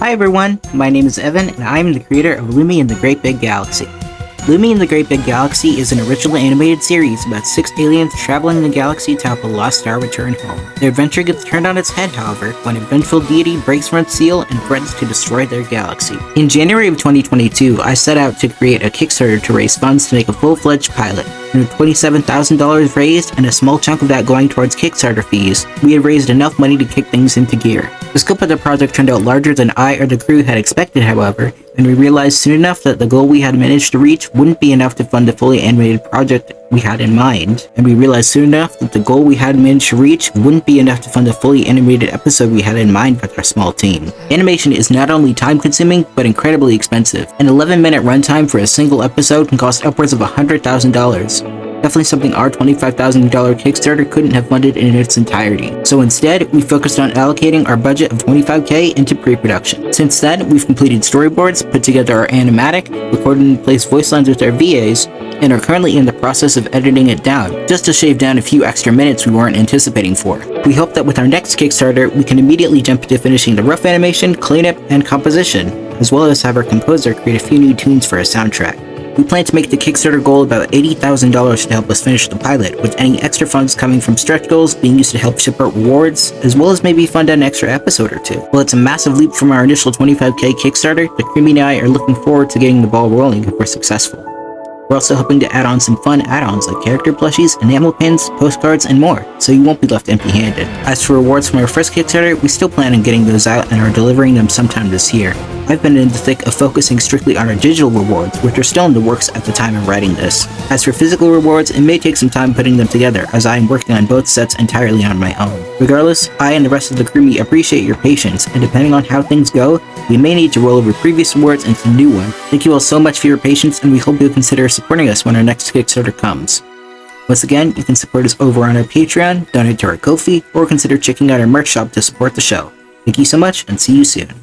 Hi everyone, my name is Evan and I am the creator of Lumi and the Great Big Galaxy. Lumi and the Great Big Galaxy is an original animated series about 6 aliens traveling the galaxy to help a lost star return home. Their adventure gets turned on its head, however, when a vengeful deity breaks from its seal and threatens to destroy their galaxy. In January of 2022, I set out to create a Kickstarter to raise funds to make a full-fledged pilot. And with $27,000 raised and a small chunk of that going towards Kickstarter fees, we had raised enough money to kick things into gear. The scope of the project turned out larger than I or the crew had expected, however, and we realized soon enough that the goal we had managed to reach wouldn't be enough to fund the fully animated project we had in mind. Episode we had in mind with our small team. Animation is not only time-consuming, but incredibly expensive. An 11-minute runtime for a single episode can cost upwards of $100,000. Definitely something our $25,000 Kickstarter couldn't have funded in its entirety. So instead, we focused on allocating our budget of $25K into pre-production. Since then, we've completed storyboards, put together our animatic, recorded and placed voice lines with our VAs, and are currently in the process of editing it down, just to shave down a few extra minutes we weren't anticipating for. We hope that with our next Kickstarter, we can immediately jump into finishing the rough animation, cleanup, and composition, as well as have our composer create a few new tunes for a soundtrack. We plan to make the Kickstarter goal about $80,000 to help us finish the pilot, with any extra funds coming from stretch goals being used to help ship out rewards, as well as maybe fund an extra episode or two. While it's a massive leap from our initial $25K Kickstarter, the Creamy and I are looking forward to getting the ball rolling if we're successful. We're also hoping to add on some fun add-ons like character plushies, enamel pins, postcards, and more, so you won't be left empty-handed. As for rewards from our first Kickstarter, we still plan on getting those out and are delivering them sometime this year. I've been in the thick of focusing strictly on our digital rewards, which are still in the works at the time of writing this. As for physical rewards, it may take some time putting them together, as I am working on both sets entirely on my own. Regardless, I and the rest of the crew appreciate your patience, and depending on how things go, we may need to roll over previous awards into the new one. Thank you all so much for your patience, and we hope you'll consider supporting us when our next Kickstarter comes. Once again, you can support us over on our Patreon, donate to our Ko-fi, or consider checking out our merch shop to support the show. Thank you so much, and see you soon.